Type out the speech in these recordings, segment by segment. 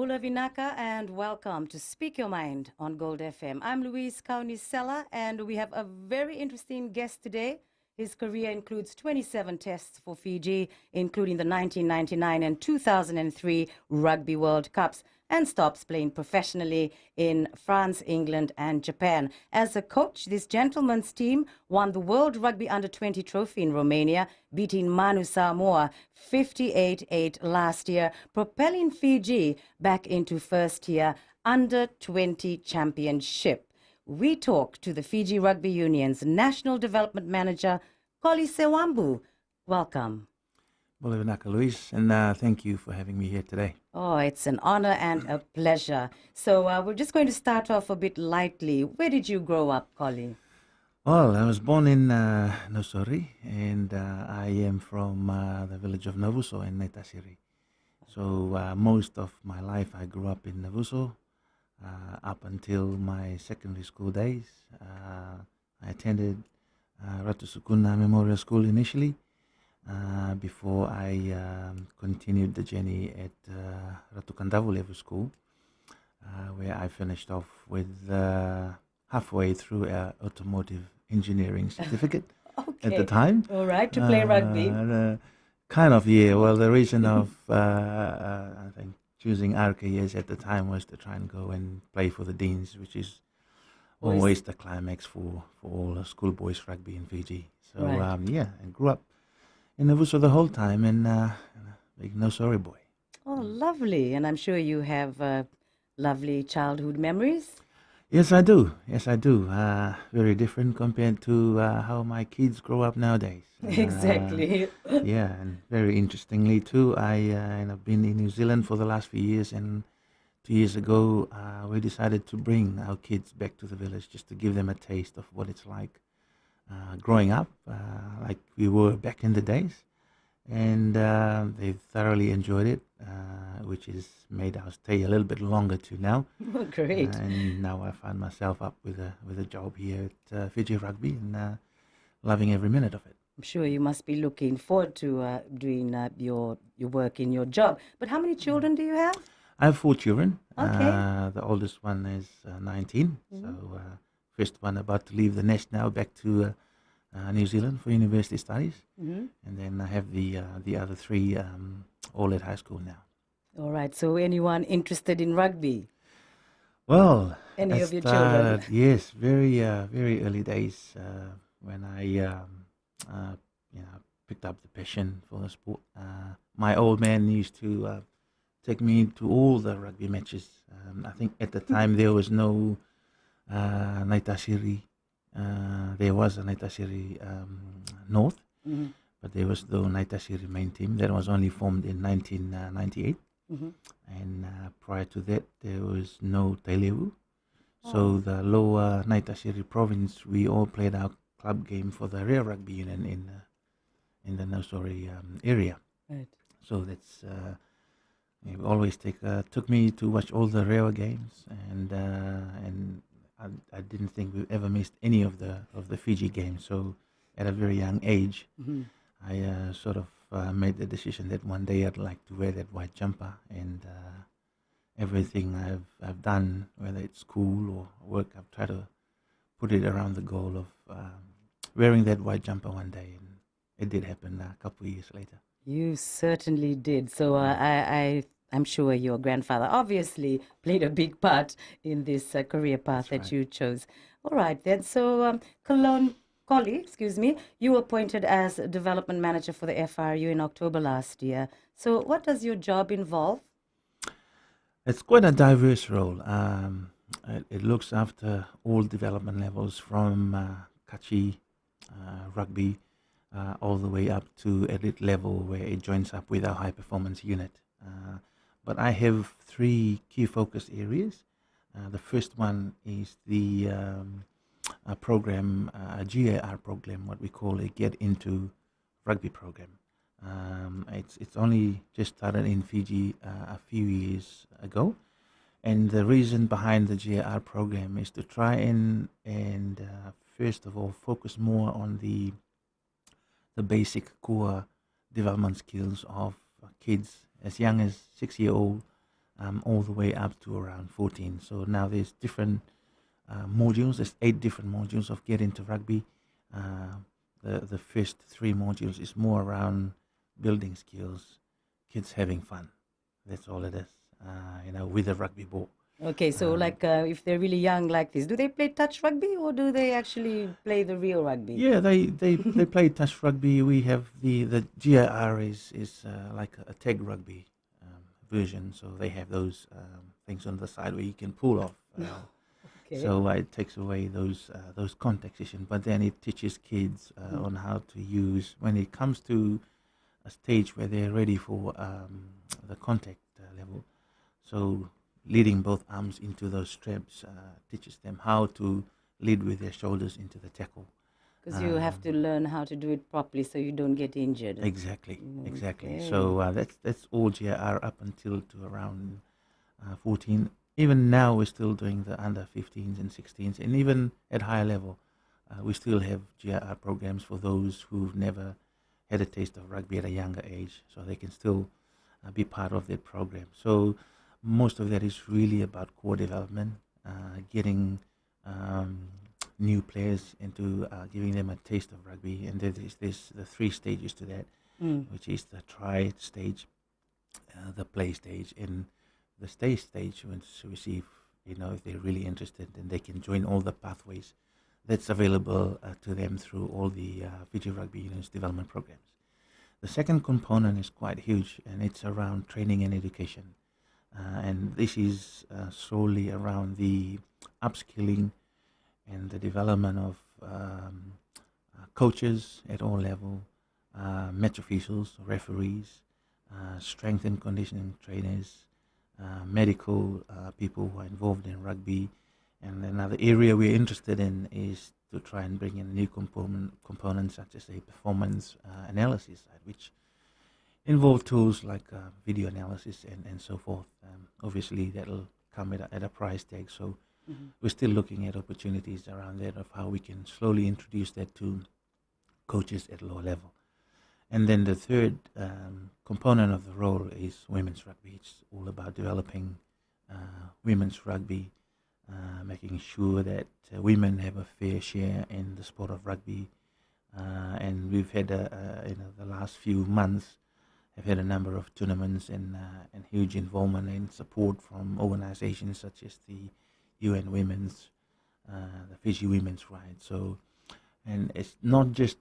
Bula Vinaka, and welcome to Speak Your Mind on Gold FM. I'm Louise Kaunisela, and we have a very interesting guest today. His career includes 27 tests for Fiji, including the 1999 and 2003 Rugby World Cups, and stops playing professionally in France, England, and Japan. As a coach, this gentleman's team won the World Rugby Under-20 trophy in Romania, beating Manu Samoa 58-8 last year, propelling Fiji back into first-tier Under-20 championship. We talk to the Fiji Rugby Union's National Development Manager, KOLI SEWABU. Welcome. Bolivanaka, Luis, and thank you for having me here today. Oh, it's an honor and a pleasure. So we're just going to start off a bit lightly. Where did you grow up, KOLI? Well, I was born in Nosori, and I am from the village of Navuso in Naitasiri. So most of my life I grew up in Navuso up until my secondary school days. I attended Ratu Sukuna Memorial School initially, before I continued the journey at Ratu Kandavu Level School, where I finished off with halfway through an automotive engineering certificate at the time. All right, to play rugby. Kind of, yeah. Well, the reason of, I think, choosing RKS at the time was to try and go and play for the Deans, which is always the climax for all the schoolboys rugby in Fiji. So, Right. yeah, I grew up in Navuso the whole time, and big no sorry boy. Oh, lovely. And I'm sure you have lovely childhood memories. Yes, I do. Yes, I do. Very different compared to how my kids grow up nowadays. Exactly. Yeah, and very interestingly too, I've been in New Zealand for the last few years, and 2 years ago we decided to bring our kids back to the village just to give them a taste of what it's like growing up, like we were back in the days. And they've thoroughly enjoyed it, which has made our stay a little bit longer too now. Great. And now I find myself up with a job here at Fiji Rugby, and loving every minute of it. I'm sure you must be looking forward to doing your work in your job. But how many children do you have? I have 4 children. Okay. The oldest one is 19, so first one about to leave the nest now, back to New Zealand for university studies. And then I have the other 3 all at high school now. All right. So anyone interested in rugby? Well, Any I of your children? yes, very early days when I picked up the passion for the sport. My old man used to take me to all the rugby matches. I think at the time there was no Naitasiri. There was a Naitasiri North, but there was the Naitasiri main team that was only formed in 1998. And prior to that, there was no Tailevu. So the lower Naitasiri province, we all played our club game for the Real Rugby Union in the Nosori area. Right. So that's it always took me to watch all the Real games, and I didn't think we ever missed any of the Fiji games. So at a very young age, I sort of made the decision that one day I'd like to wear that white jumper, and everything I've done, whether it's school or work, I've tried to put it around the goal of wearing that white jumper one day, and it did happen a couple of years later. You certainly did. So I'm sure your grandfather obviously played a big part in this career path that you chose. All right then. So KOLI, excuse me, you were appointed as development manager for the FRU in October last year. So what does your job involve? It's quite a diverse role. It looks after all development levels from Kachi, rugby, all the way up to elite level, where it joins up with our high performance unit. But I have 3 key focus areas. The first one is the program, a GAR program, what we call a Get Into Rugby program. It's only just started in Fiji a few years ago, and the reason behind the GAR program is to try and first of all focus more on the basic core development skills of kids as young as 6-year-old all the way up to around 14. So now there's different modules. There's 8 different modules of Get Into Rugby. The first 3 modules is more around building skills, kids having fun. That's all it is, with a rugby ball. Okay, so if they're really young like this, do they play touch rugby or do they actually play the real rugby? Yeah, they play touch rugby. We have the GIR is like a tag rugby version, so they have those things on the side where you can pull off. Okay. So it takes away those contact sessions, but then it teaches kids on how to use when it comes to a stage where they're ready for the contact level. So leading both arms into those straps teaches them how to lead with their shoulders into the tackle. Because you have to learn how to do it properly so you don't get injured. Exactly. Okay. So that's all GIR up until to around 14. Even now we're still doing the under 15s and 16s, and even at higher level, we still have GIR programs for those who've never had a taste of rugby at a younger age, so they can still be part of that program. So most of that is really about core development, getting new players into giving them a taste of rugby, and there's the 3 stages to that, which is the try stage, the play stage, and the stay stage, once we see if they're really interested, and they can join all the pathways that's available to them through all the Fiji Rugby Union's development programs. The second component is quite huge, and it's around training and education. And this is solely around the upskilling and the development of coaches at all levels, match officials, referees, strength and conditioning trainers, medical people who are involved in rugby. And another area we're interested in is to try and bring in new components such as a performance analysis side, which involve tools like video analysis and so forth. Obviously, that'll come at a price tag, so we're still looking at opportunities around that of how we can slowly introduce that to coaches at lower level. And then the third component of the role is women's rugby. It's all about developing women's rugby, making sure that women have a fair share in the sport of rugby. And we've had, the last few months, have had a number of tournaments and huge involvement and support from organizations such as the UN Women's, the Fiji Women's Rights. So, and it's not just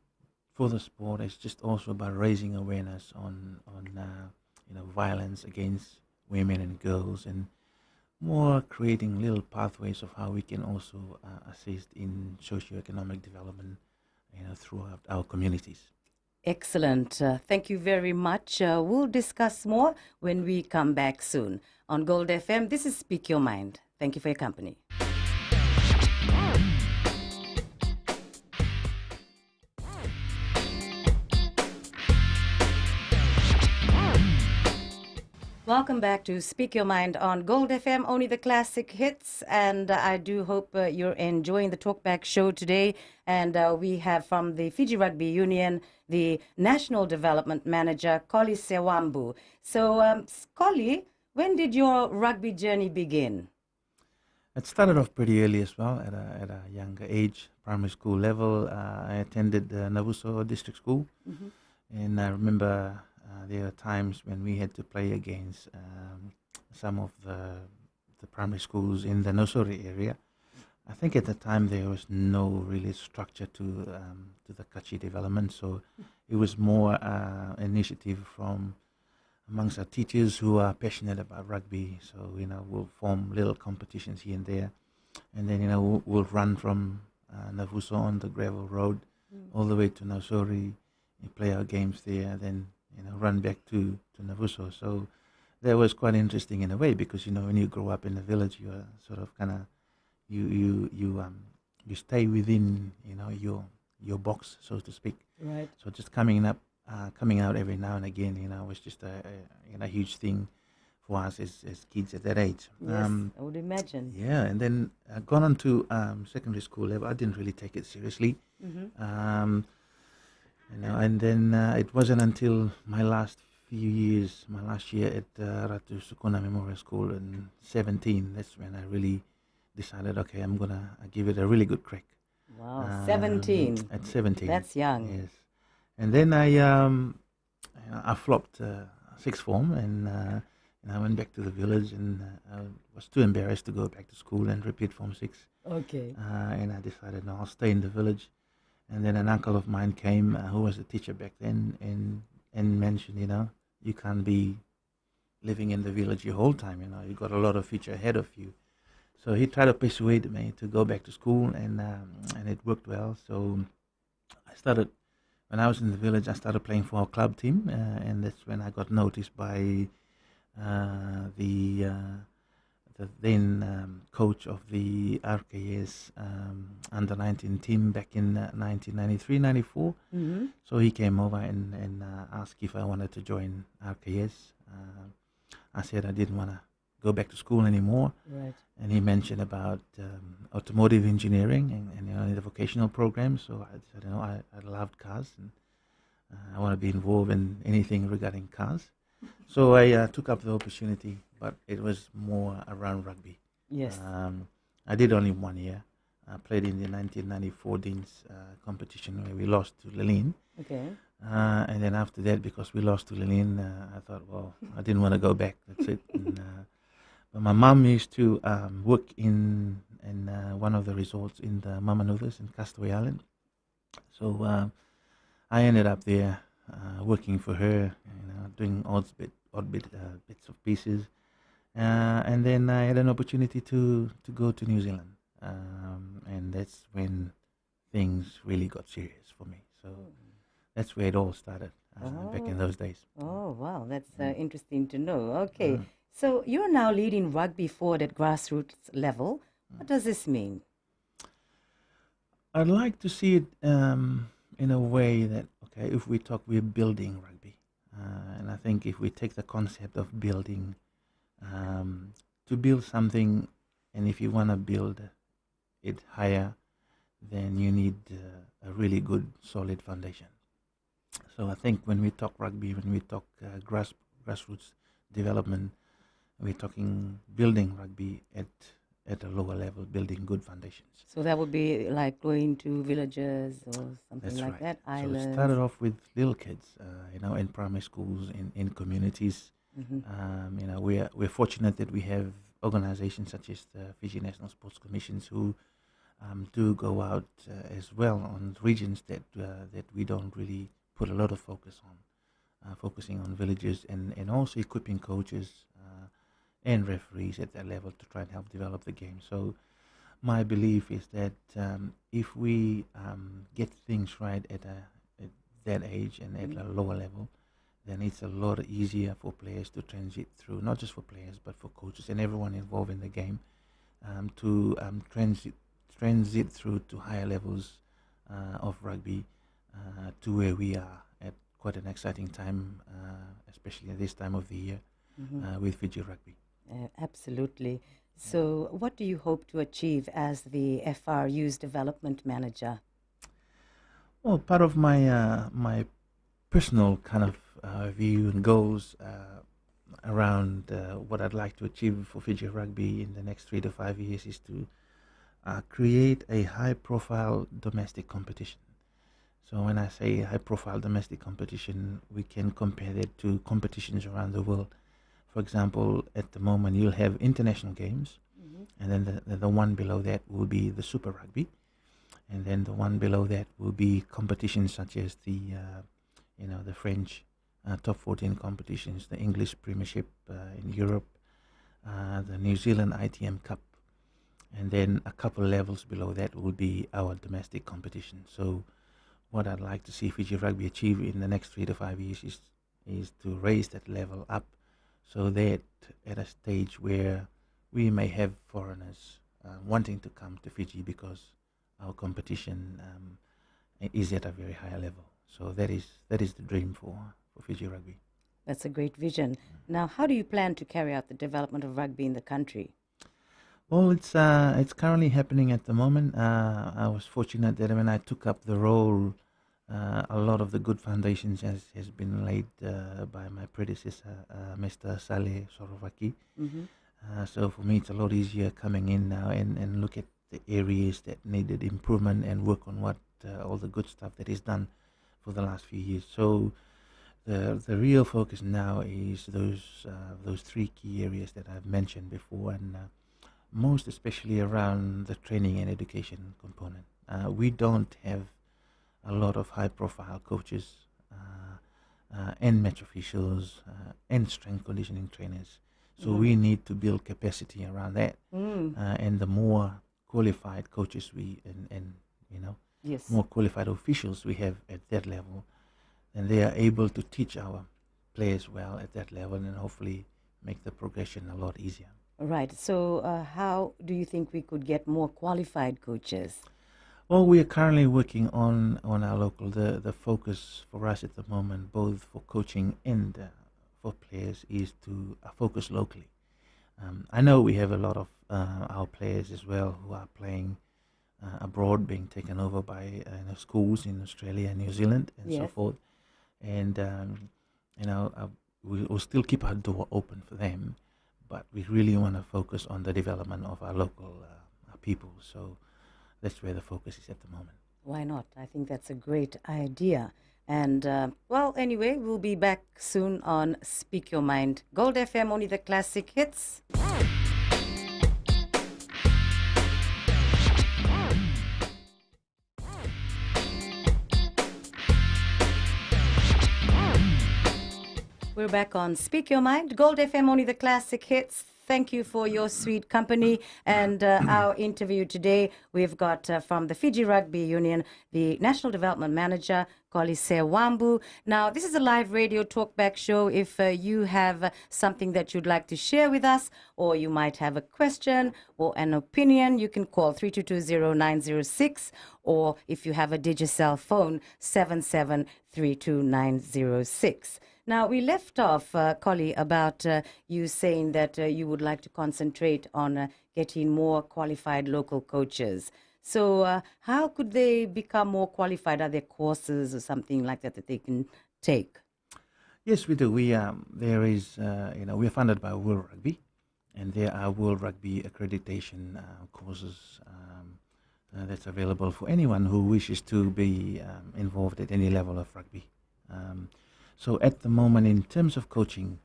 for the sport, it's just also about raising awareness on violence against women and girls, and more creating little pathways of how we can also assist in socioeconomic development throughout our communities. Excellent. Thank you very much. We'll discuss more when we come back soon. On Gold FM, this is Speak Your Mind. Thank you for your company. Welcome back to Speak Your Mind on Gold FM, only the classic hits. And I do hope you're enjoying the Talkback show today. And we have from the Fiji Rugby Union, the National Development Manager, KOLI SEWABU. So, KOLI, when did your rugby journey begin? It started off pretty early as well, at a younger age, primary school level. I attended Navuso District School, and I remember there were times when we had to play against some of the primary schools in the Nosori area. I think at the time there was no really structure to the Kachi development, so it was more initiative from amongst our teachers who are passionate about rugby. So we'll form little competitions here and there, and then we'll run from Navuso on the gravel road all the way to Nosori and play our games there. Then run back to Navuso. So that was quite interesting in a way, because when you grow up in the village, you are sort of kind of you stay within your box, so to speak. Right. So just coming out every now and again, was just a huge thing for us as kids at that age. Yes, I would imagine. Yeah, and then gone on to secondary school level. I didn't really take it seriously. And then it wasn't until my last few years, my last year at Ratu Sukuna Memorial School in 17, that's when I really decided, okay, I'm going to give it a really good crack. Wow, 17. At 17. That's young. Yes. And then I flopped sixth form, and I went back to the village, and I was too embarrassed to go back to school and repeat Form 6. Okay. And I decided, no, I'll stay in the village. And then an uncle of mine came, who was a teacher back then, and mentioned, you can't be living in the village your whole time, you got a lot of future ahead of you. So he tried to persuade me to go back to school, and it worked well. So I started, when I was in the village, I started playing for our club team, and that's when I got noticed by the then coach of the RKS under 19 team back in 1993-94. Mm-hmm. So he came over and asked if I wanted to join RKS. I said I didn't want to go back to school anymore. Right. And he mentioned about automotive engineering and the vocational program. So I said, I loved cars, and I want to be involved in anything regarding cars. So I took up the opportunity, but it was more around rugby. Yes. I did only 1 year. I played in the 1994 Dean's competition where we lost to Lilleen. Okay. And then after that, because we lost to Lilleen, I thought, well, I didn't want to go back. That's it. And, but my mum used to work in one of the resorts in the Mamanuthas in Castaway Island. So I ended up there working for her, doing odd bits of pieces. And then I had an opportunity to go to New Zealand. And that's when things really got serious for me. So that's where it all started back in those days. Oh, wow. That's interesting to know. Okay. So you're now leading rugby forward at grassroots level. What does this mean? I'd like to see it in a way that, okay, if we talk, we're building rugby. And I think if we take the concept of building, to build something, and if you want to build it higher, then you need a really good, solid foundation. So I think when we talk rugby, when we talk grassroots development, we're talking building rugby at a lower level, building good foundations. So that would be like going to villages or something That's like right. that, So islands. it started off with little kids, in primary schools, in communities. Mm-hmm. We're fortunate that we have organizations such as the Fiji National Sports Commissions who do go out as well on regions that we don't really put a lot of focus on, focusing on villages and also equipping coaches and referees at that level to try and help develop the game. So my belief is that if we get things right at that age and at a lower level, then it's a lot easier for players to transit through, not just for players, but for coaches and everyone involved in the game, to transit through to higher levels of rugby to where we are at quite an exciting time, especially at this time of the year with Fiji Rugby. Absolutely. So what do you hope to achieve as the FRU's development manager? Well, part of my my personal kind of view and goals around what I'd like to achieve for Fiji Rugby in the next 3 to 5 years is to create a high-profile domestic competition. So when I say high-profile domestic competition, we can compare that to competitions around the world. For example, at the moment, you'll have international games, and then the one below that will be the Super Rugby, and then the one below that will be competitions such as the French top 14 competitions, the English Premiership in Europe, the New Zealand ITM Cup, and then a couple levels below that will be our domestic competition. So what I'd like to see Fiji Rugby achieve in the next 3 to 5 years is to raise that level up, so that at a stage where we may have foreigners wanting to come to Fiji because our competition is at a very high level. So that is the dream for Fiji Rugby. That's a great vision. Now, how do you plan to carry out the development of rugby in the country? Well, it's currently happening at the moment. I was fortunate that when I took up the role A lot of the good foundations has been laid by my predecessor, Mr. Saleh Sorovaki. Mm-hmm. So for me, it's a lot easier coming in now and look at the areas that needed improvement and work on what all the good stuff that is done for the last few years. So the real focus now is those three key areas that I've mentioned before, and most especially around the training and education component. We don't have a lot of high-profile coaches and match officials and strength conditioning trainers. So we need to build capacity around that, and the more qualified coaches and Yes. more qualified officials we have at that level, and they are able to teach our players well at that level, and hopefully make the progression a lot easier. Right. So, how do you think we could get more qualified coaches? Well, we are currently working on our local. The focus for us at the moment, both for coaching and for players, is to focus locally. I know we have a lot of our players as well who are playing abroad, being taken over by schools in Australia and New Zealand and so Yes. forth. And we'll still keep our door open for them, but we really want to focus on the development of our local people. So that's where the focus is at the moment. Why not? I think that's a great idea. And well, anyway, we'll be back soon on Speak Your Mind. Gold FM, only the classic hits. We're back on Speak Your Mind. Gold FM, only the classic hits. Thank you for your sweet company. And our interview today, we've got from the Fiji Rugby Union, the National Development Manager, KOLI SEWABU. Now, this is a live radio talkback show. If you have something that you'd like to share with us, or you might have a question or an opinion, you can call 3220906, or if you have a Digicel phone, 7732906. Now, we left off, KOLI, about you saying that you would like to concentrate on getting more qualified local coaches. So how could they become more qualified? Are there courses or something like that that they can take? Yes, we do. There is, we are funded by World Rugby, and there are World Rugby accreditation courses that's available for anyone who wishes to be involved at any level of rugby. So at the moment, in terms of coaching,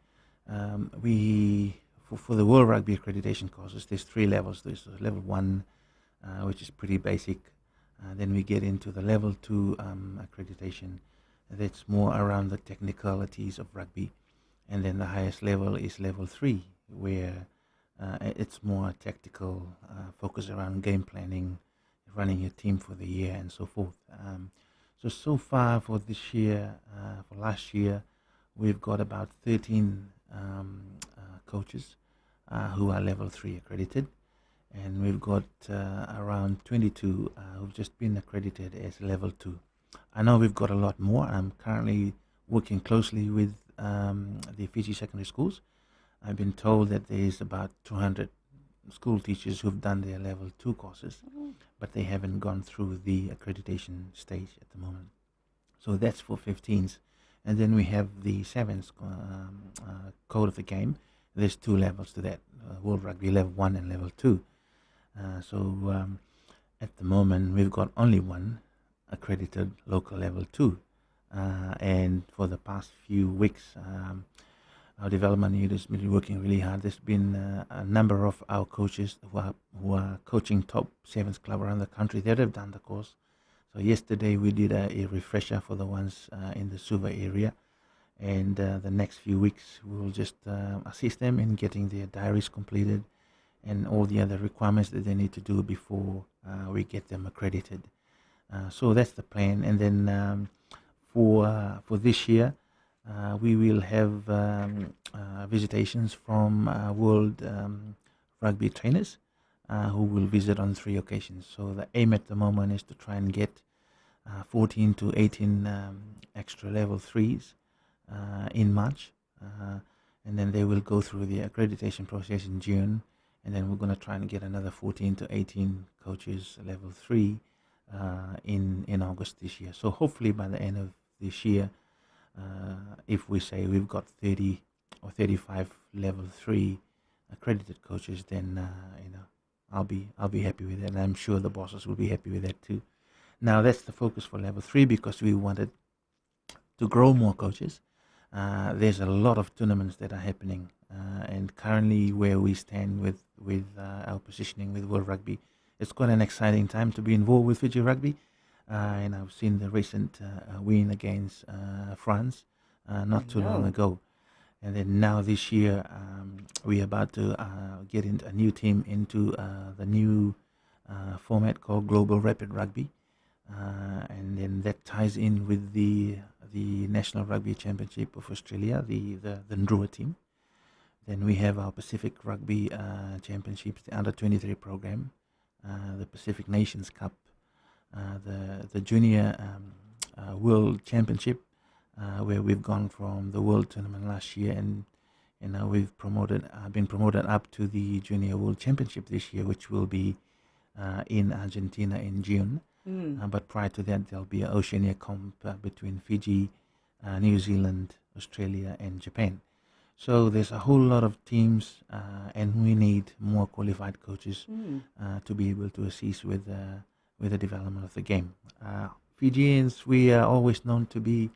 for the World Rugby accreditation courses, there's three levels. There's level 1, which is pretty basic. Then we get into the level 2 accreditation. That's more around the technicalities of rugby. And then the highest level is level 3, where it's more tactical, focus around game planning, running your team for the year, and so forth. So far for this year, for last year, we've got about 13 coaches who are level 3 accredited, and we've got around 22 who've just been accredited as level 2. I know we've got a lot more. I'm currently working closely with the Fiji secondary schools. I've been told that there is about 200 school teachers who've done their level 2 courses, but they haven't gone through the accreditation stage at the moment. So that's for 15s. And then we have the 7s code of the game. There's 2 levels to that, World Rugby level 1 and level 2. At the moment, we've got only one accredited local level 2. And for the past few weeks, our development unit has been working really hard. There's been a number of our coaches who are coaching top 7s club around the country that have done the course. So yesterday we did a refresher for the ones in the Suva area, and the next few weeks we will just assist them in getting their diaries completed and all the other requirements that they need to do before we get them accredited. So that's the plan. And then for this year, we will have visitations from World Rugby trainers who will visit on 3 occasions. So the aim at the moment is to try and get 14 to 18 extra level 3s in March. And then they will go through the accreditation process in June. And then we're going to try and get another 14 to 18 coaches level 3 in August this year. So hopefully by the end of this year, if we say we've got 30 or 35 level 3 accredited coaches, then I'll be happy with that, and I'm sure the bosses will be happy with that too. Now that's the focus for level 3, because we wanted to grow more coaches. There's a lot of tournaments that are happening, and currently where we stand with our positioning with World Rugby, it's quite an exciting time to be involved with Fiji Rugby. And I've seen the recent win against France not too long ago. And then now this year, we're about to get into a new team into the new format called Global Rapid Rugby. And then that ties in with the National Rugby Championship of Australia, the Ndrua team. Then we have our Pacific Rugby Championships, the Under 23 program, the Pacific Nations Cup, the Junior World Championship, where we've gone from the World Tournament last year, and now we've been promoted up to the Junior World Championship this year, which will be in Argentina in June. But prior to that, there'll be an Oceania comp between Fiji, New Zealand, Australia, and Japan. So there's a whole lot of teams, and we need more qualified coaches to be able to assist with the development of the game. Fijians, we are always known to be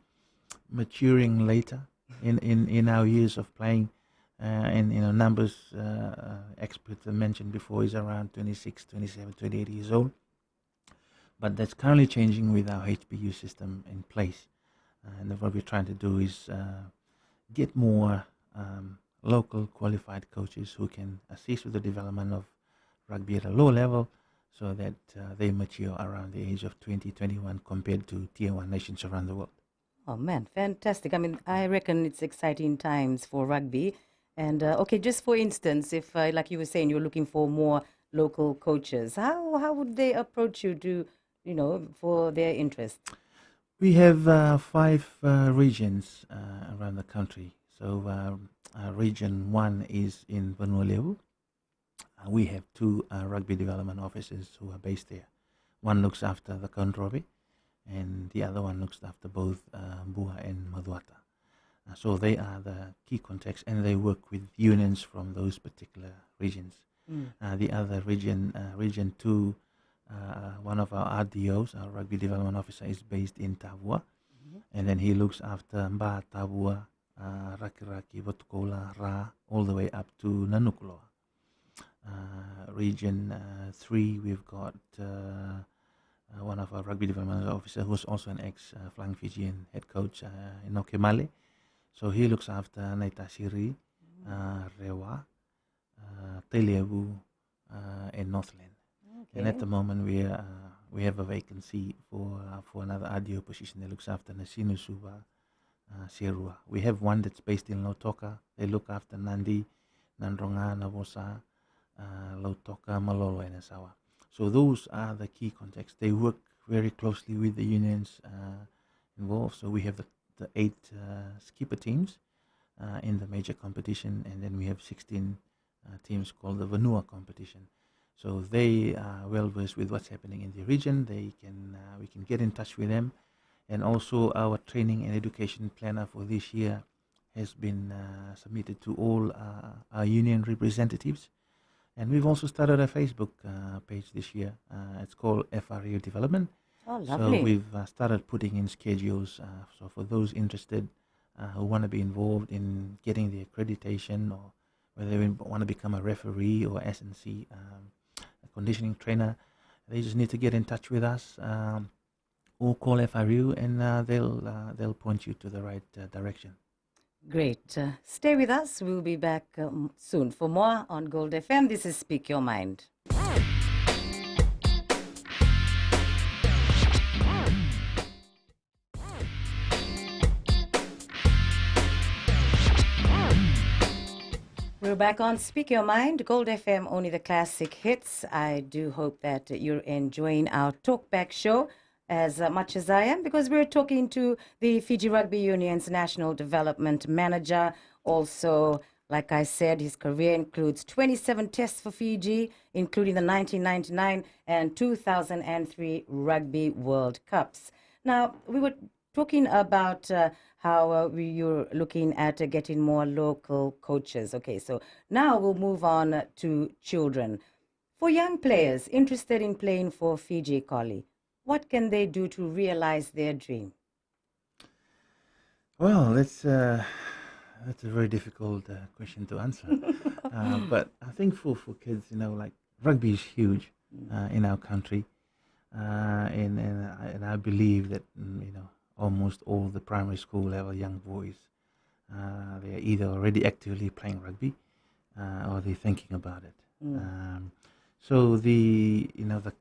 maturing later in our years of playing, and numbers experts have mentioned before is around 26, 27, 28 years old. But that's currently changing with our HBU system in place. And what we're trying to do is get more local qualified coaches who can assist with the development of rugby at a low level, so that they mature around the age of 20, 21 compared to Tier 1 nations around the world. Oh man, fantastic. I mean, I reckon it's exciting times for rugby. And okay, just for instance, if like you were saying, you're looking for more local coaches, how would they approach you to, for their interest? We have 5 regions around the country. So region 1 is in Vanua Levu. We have 2 rugby development officers who are based there. One looks after the Kondrobe, and the other one looks after both Bua and Maduata. So they are the key contacts, and they work with unions from those particular regions. The other region, region 2, one of our RDOs, our rugby development officer, is based in Tavua, and then he looks after Mba, Tavua, Rakiraki, Votukola, Ra, all the way up to Nanukuloa. Region 3, we've got one of our rugby development officer who's also an ex-Flying Fijian head coach, Inoke Male. So he looks after Naitasiri, Rewa, Telebu, and Northland. Okay. And at the moment we have a vacancy for another RDO position that looks after Nasinu Suba, Serua. We have one that's based in Lautoka. They look after Nandi, Nandronga, Navosa, Lautoka, Malolo, and Asawa. So those are the key contacts. They work very closely with the unions involved. So we have the 8 skipper teams in the major competition, and then we have 16 teams called the Vanua competition. So they are well versed with what's happening in the region. We can get in touch with them, and also our training and education planner for this year has been submitted to all our union representatives. And we've also started a Facebook page this year. It's called FRU Development. Oh, lovely. So we've started putting in schedules. So for those interested who want to be involved in getting the accreditation, or whether they want to become a referee or S&C a conditioning trainer, they just need to get in touch with us or call FRU, and they'll point you to the right direction. Great. Stay with us. We'll be back soon for more on Gold FM. This is Speak Your Mind. We're back on Speak Your Mind, Gold FM, only the classic hits. I do hope that you're enjoying our talkback show as much as I am, because we're talking to the Fiji Rugby Union's National Development Manager, also Like I said, his career includes 27 tests for Fiji, including the 1999 and 2003 Rugby World Cups. Now, we were talking about how you're looking at getting more local coaches. Okay, so now we'll move on to children. For young players interested in playing for Fiji, KOLI, what can they do to realize their dream? Well, that's a very difficult question to answer. But I think for kids, like rugby is huge in our country, and I believe that almost all the primary school level young boys, they are either already actively playing rugby or they're thinking about it. So the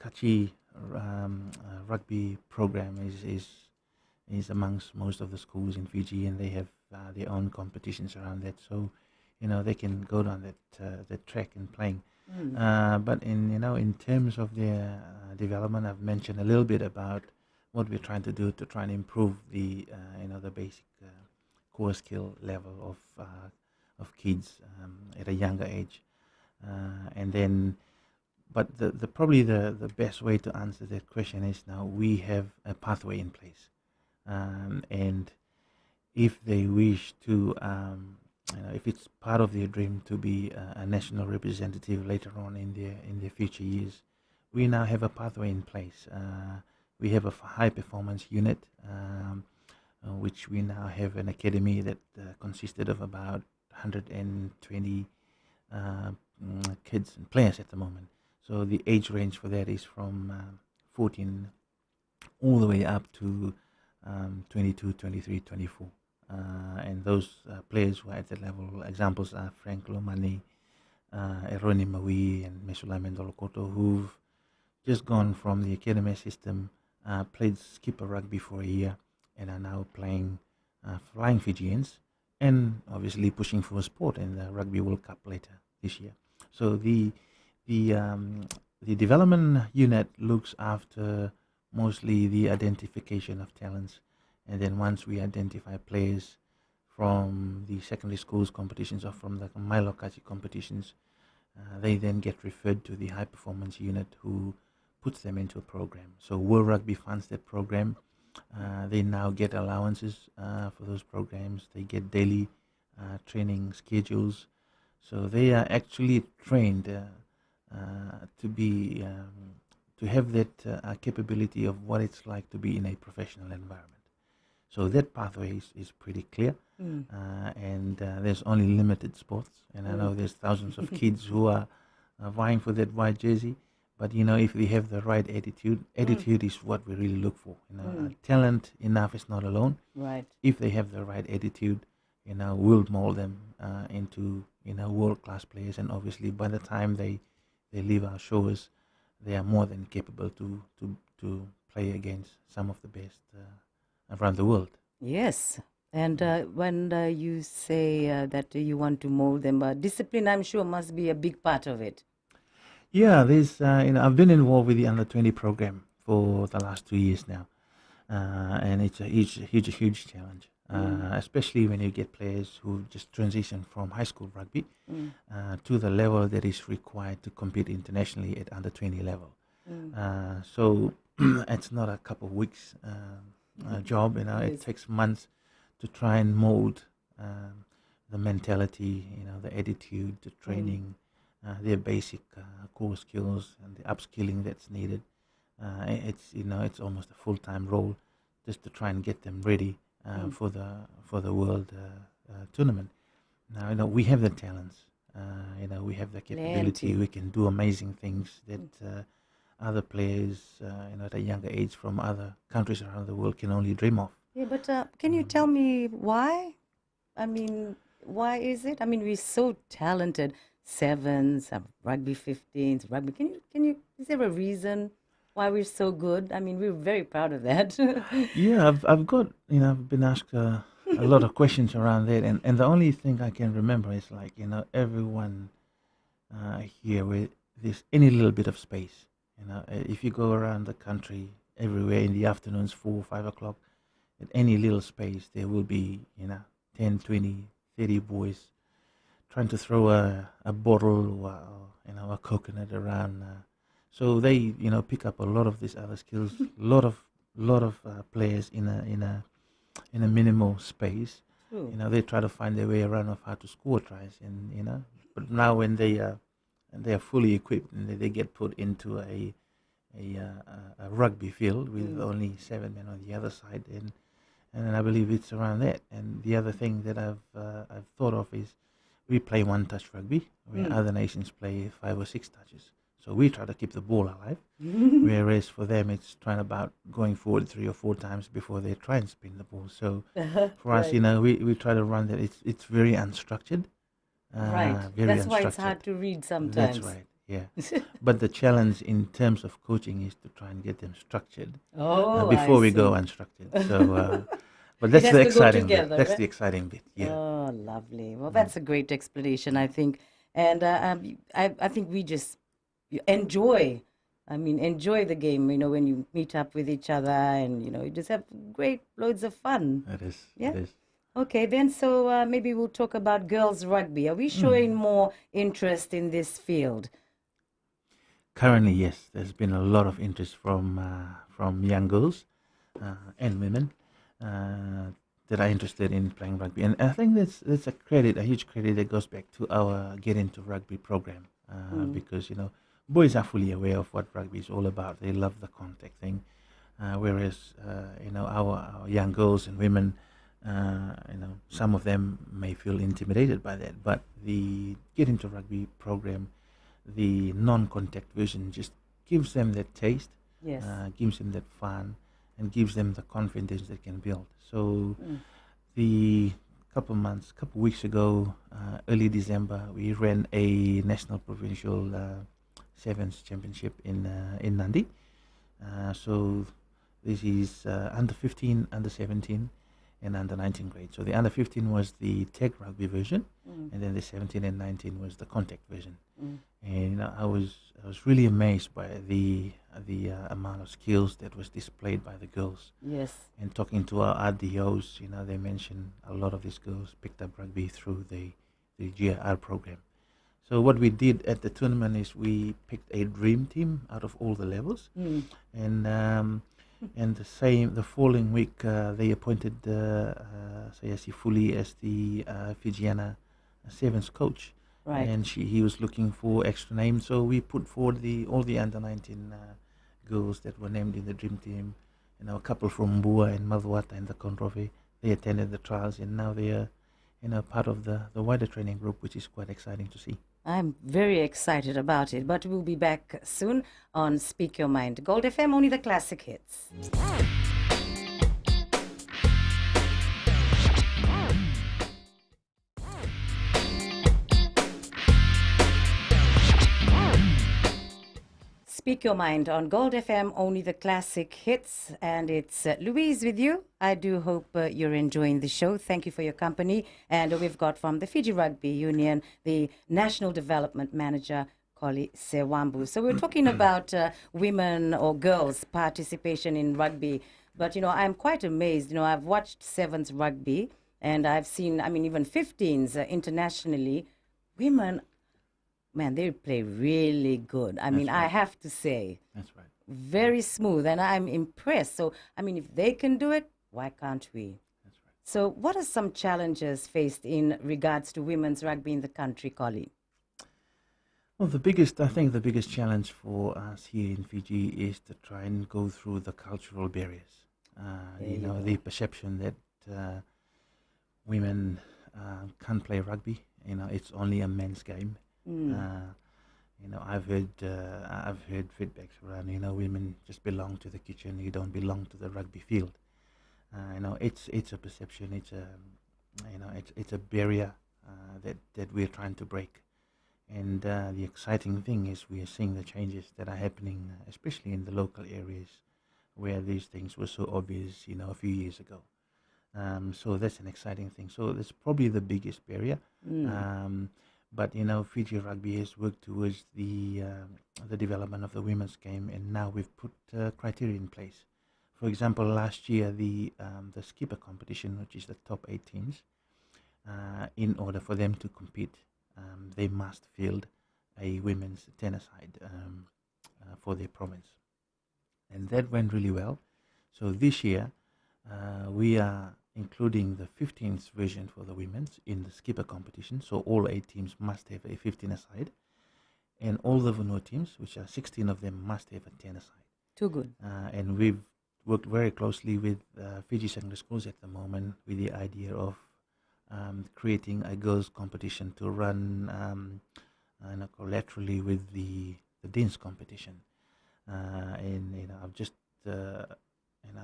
Kachi rugby program is amongst most of the schools in Fiji, and they have their own competitions around that. So, they can go down that track and playing. But in terms of their development, I've mentioned a little bit about what we're trying to do to try and improve the the basic core skill level of kids at a younger age, and then. But the probably the best way to answer that question is now we have a pathway in place. And if they wish to, if it's part of their dream to be a national representative later on in their future years, we now have a pathway in place. We have a high performance unit, which we now have an academy that consisted of about 120 kids and players at the moment. So the age range for that is from 14 all the way up to 22, 23, 24. And those players who are at that level, examples are Frank Lomani, Eroni Maui, and Mesula Mendolokoto, who've just gone from the academy system, played skipper rugby for a year, and are now playing Flying Fijians, and obviously pushing for a sport in the Rugby World Cup later this year. So the development unit looks after mostly the identification of talents, and then once we identify players from the secondary schools competitions or from the Mailokachi competitions, they then get referred to the high performance unit who puts them into a program. So World Rugby funds that program. They now get allowances for those programs. They get daily training schedules. So they are actually trained to have that capability of what it's like to be in a professional environment. So that pathway is pretty clear, and there's only limited sports. And I know there's thousands of kids who are vying for that white jersey. But if they have the right attitude is what we really look for. Talent enough is not alone. Right. If they have the right attitude, we'll mold them into world-class players. And obviously, by the time they leave our shores, they are more than capable to play against some of the best around the world. Yes. And when you say that you want to mold them, discipline, I'm sure, must be a big part of it. Yeah, there's I've been involved with the under-20 program for the last 2 years now, and it's a huge challenge, especially when you get players who just transition from high school rugby to the level that is required to compete internationally at under-20 level. So it's not a couple of weeks job. It takes months to try and mold the mentality, the attitude, the training. Their basic core skills and the upskilling that's needed. It's almost a full-time role just to try and get them ready for the world tournament. Now we have the talents. We have the capability. We can do amazing things that other players, at a younger age from other countries around the world can only dream of. Yeah, but can you tell me why? I mean, why is it? I mean, we're so talented. Sevens, rugby 15s, rugby. Can you? Is there a reason why we're so good? I mean, we're very proud of that. Yeah, I've got I've been asked a lot of questions around that, and the only thing I can remember is like everyone here with this any little bit of space. If you go around the country, everywhere in the afternoons, 4, 5 o'clock, at any little space, there will be 10, 20, 30 boys trying to throw a bottle or a coconut around. So they pick up a lot of these other skills. lot of players in a minimal space. True. They try to find their way around of how to score tries, and but now when they are fully equipped and they get put into a rugby field with only 7 men on the other side, and I believe it's around that. And the other thing that I've thought of is we play one-touch rugby, where other nations play 5 or 6 touches. So we try to keep the ball alive, whereas for them it's trying about going forward 3 or 4 times before they try and spin the ball. So for us, Right. we try to run that. It's very unstructured, Right. very That's why it's unstructured. hard to read That's sometimes. right. Yeah. But the challenge in terms of coaching is to try and get them structured Oh, I before we go see. unstructured. So, but It that's has the to go exciting bit. together, That's right? the exciting bit. Yeah. Oh, lovely. Well, that's a great explanation, I think. And I think we just enjoy, I mean, enjoy the game, when you meet up with each other and, you just have great loads of fun. It is. Yeah. It is. Okay, then, so maybe we'll talk about girls' rugby. Are we showing more interest in this field? Currently, yes, there's been a lot of interest from young girls and women uh, that are interested in playing rugby, and I think that's a huge credit that goes back to our Get Into Rugby program, because boys are fully aware of what rugby is all about. They love the contact thing, whereas our young girls and women, some of them may feel intimidated by that, but the Get Into Rugby program, the non-contact version, just gives them that taste, Yes. gives them that fun, and gives them the confidence they can build. So Mm. the couple weeks ago, early December, we ran a national provincial sevens championship in Nandi. So this is under 15, under 17, and under 19 grade. So the under 15 was the tag rugby version, and then the 17 and 19 was the contact version. And I was really amazed by the amount of skills that was displayed by the girls. Yes. And talking to our RDOs, they mentioned a lot of these girls picked up rugby through the GIR program. So what we did at the tournament is we picked a dream team out of all the levels, and the following week they appointed Sayasi Fuli as the Fijiana sevens coach. Right. And he was looking for extra names, so we put forward all the under 19 girls that were named in the dream team. A couple from Bua and Maluata and the Konrove. They attended the trials, and now they are part of the wider training group, which is quite exciting to see. I'm very excited about it, but we'll be back soon on Speak Your Mind. Gold FM, only the classic hits. Speak Your Mind on Gold FM, only the classic hits. And it's Louise with you. I do hope you're enjoying the show. Thank you for your company. And we've got from the Fiji Rugby Union, the National Development Manager, KOLI SEWABU. So we're talking about women or girls' participation in rugby. But, I'm quite amazed. I've watched sevens rugby and I've seen, even 15s internationally. Women, man, they play really good. I right. have to say, That's right. very smooth, and I'm impressed. So, if they can do it, why can't we? That's right. So, what are some challenges faced in regards to women's rugby in the country, Collie? Well, I think the biggest challenge for us here in Fiji is to try and go through the cultural barriers. The perception that women can't play rugby. It's only a men's game. I've heard feedbacks around. Women just belong to the kitchen. You don't belong to the rugby field. It's a perception. It's a barrier that we're trying to break. And the exciting thing is we are seeing the changes that are happening, especially in the local areas where these things were so obvious, a few years ago. So that's an exciting thing. So that's probably the biggest barrier. But Fiji Rugby has worked towards the development of the women's game, and now we've put criteria in place. For example, last year the skipper competition, which is the top 8 teams, in order for them to compete, they must field a women's tennis side for their province. And that went really well. So this year, we are including the 15th version for the women's in the skipper competition. So all 8 teams must have a 15 aside. And all the Vanua teams, which are 16 of them, must have a 10 aside. Too good. And we've worked very closely with Fiji secondary schools at the moment with the idea of creating a girls' competition to run collaterally with the Dean's competition. And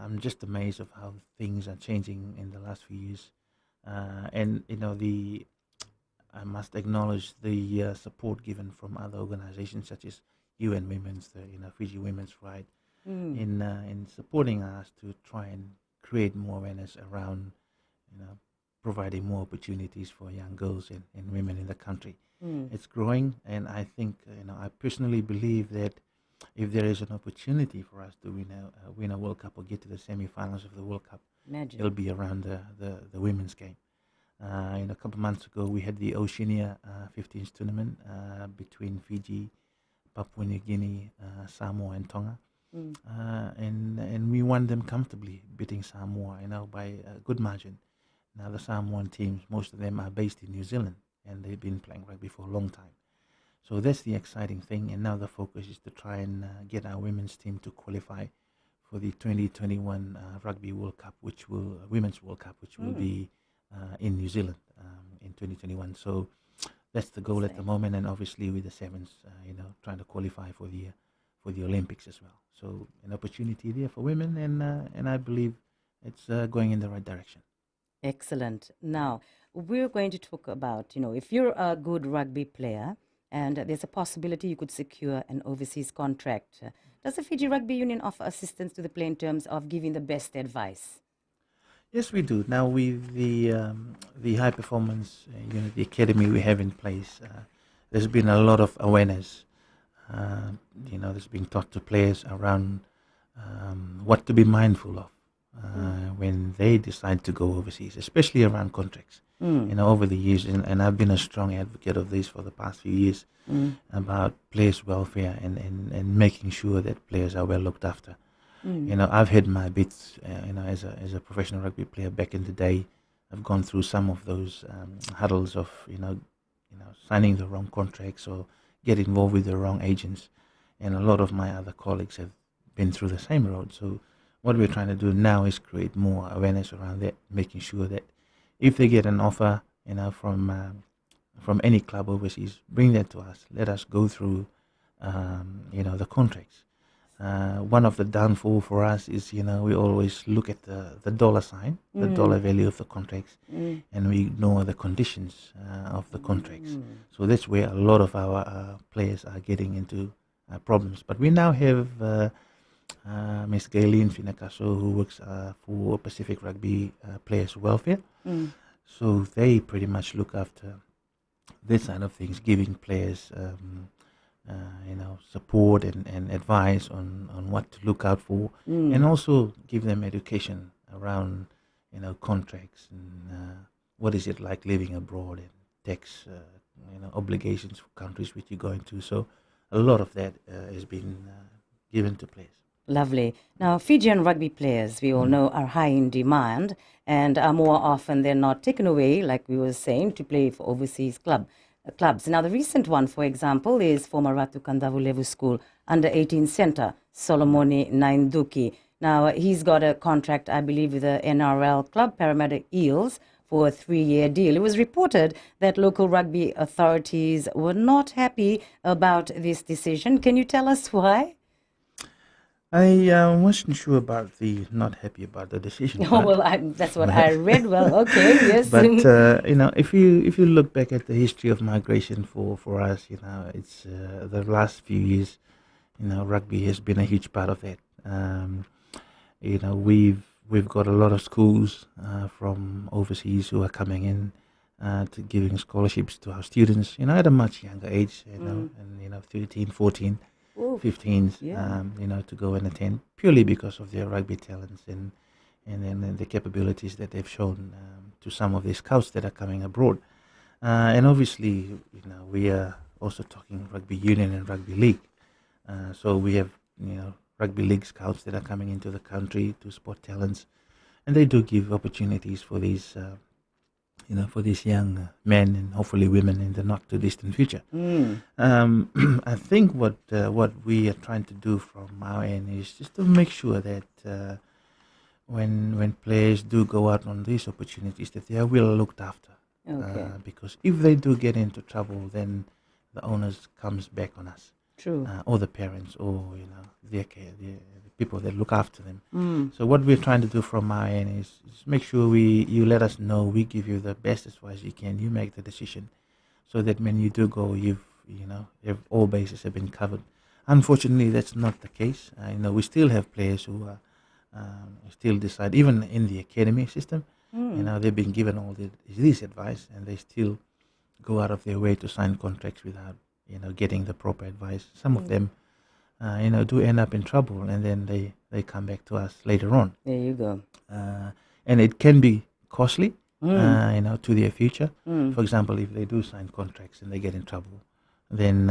I'm just amazed of how things are changing in the last few years. I must acknowledge the support given from other organizations such as UN Women's, Fiji Women's Right, in supporting us to try and create more awareness around, providing more opportunities for young girls and women in the country. It's growing, and I think, I personally believe that if there is an opportunity for us to win a World Cup or get to the semi-finals of the World Cup, it'll be around the women's game. A couple of months ago, we had the Oceania 15s tournament between Fiji, Papua New Guinea, Samoa, and Tonga, and we won them comfortably, beating Samoa, by a good margin. Now the Samoan teams, most of them are based in New Zealand, and they've been playing rugby for a long time. So that's the exciting thing, and now the focus is to try and get our women's team to qualify for the 2021 Rugby World Cup, Women's World Cup, which will be in New Zealand in 2021. So that's the goal at the moment, and obviously with the sevens, trying to qualify for the Olympics as well. So an opportunity there for women, and I believe it's going in the right direction. Excellent. Now, we're going to talk about, if you're a good rugby player and there's a possibility you could secure an overseas contract, does the Fiji Rugby Union offer assistance to the player in terms of giving the best advice? Yes, we do. Now, with the high performance the academy we have in place, there's been a lot of awareness. There's been taught to players around what to be mindful of when they decide to go overseas, especially around contracts. Over the years, and I've been a strong advocate of this for the past few years about players' welfare and making sure that players are well looked after. I've had my bits, as a professional rugby player back in the day. I've gone through some of those huddles of, signing the wrong contracts or get involved with the wrong agents. And a lot of my other colleagues have been through the same road. So what we're trying to do now is create more awareness around that, making sure that if they get an offer, from any club overseas, bring that to us. Let us go through, the contracts. One of the downfall for us is, we always look at the dollar sign, the dollar value of the contracts, and we ignore the conditions of the contracts. So that's where a lot of our players are getting into problems. But we now have Ms. Gayleen Finakaso, who works for Pacific Rugby Players Welfare. So they pretty much look after this side of things, giving players support and advice on what to look out for, and also give them education around, contracts and what is it like living abroad and tax, obligations for countries which you're going to. So a lot of that has been given to players. Lovely. Now, Fijian rugby players, we all know, are high in demand and are more often than not taken away, like we were saying, to play for overseas clubs. Now, the recent one, for example, is former Ratu Kandavulevu School under-18 centre, Solomoni Nainduki. Now, he's got a contract, I believe, with the NRL club, Parramatta Eels, for a 3-year deal. It was reported that local rugby authorities were not happy about this decision. Can you tell us why? I wasn't sure about the not happy about the decision. Oh, well, that's what I read. Well, okay, yes. But if you look back at the history of migration for us, it's the last few years, rugby has been a huge part of that. We've got a lot of schools from overseas who are coming in to giving scholarships to our students, at a much younger age, and 13, 14. 15s, to go and attend purely because of their rugby talents and the capabilities that they've shown to some of the scouts that are coming abroad. And obviously, we are also talking rugby union and rugby league. So we have, rugby league scouts that are coming into the country to spot talents, and they do give opportunities for these, for these young men and hopefully women in the not too distant future. I think what we are trying to do from our end is just to make sure that when players do go out on these opportunities, that they are well looked after. Okay. Because if they do get into trouble, then the onus comes back on us, True. or the parents, or their care, the people that look after them. So what we're trying to do from our end is make sure you let us know, we give you the best advice you can, you make the decision, so that when you do go, all bases have been covered. Unfortunately, that's not the case. We still have players who are still decide, even in the academy system. They've been given all this advice, and they still go out of their way to sign contracts without, getting the proper advice. Some of them, do end up in trouble, and then they come back to us later on. There you go. And it can be costly, to their future. For example, if they do sign contracts and they get in trouble, then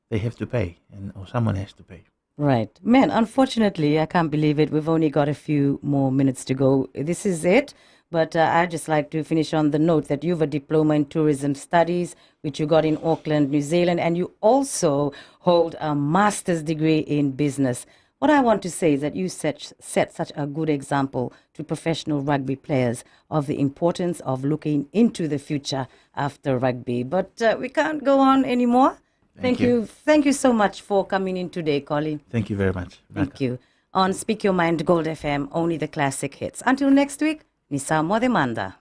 they have to pay, or someone has to pay. Right. Man, unfortunately, I can't believe it. We've only got a few more minutes to go. This is it. But I'd just like to finish on the note that you have a diploma in tourism studies, which you got in Auckland, New Zealand, and you also hold a master's degree in business. What I want to say is that you set such a good example to professional rugby players of the importance of looking into the future after rugby. But we can't go on anymore. Thank you. Thank you so much for coming in today, KOLI. Thank you very much. Thank you. On Speak Your Mind Gold FM, only the classic hits. Until next week, Nisa Modemanda.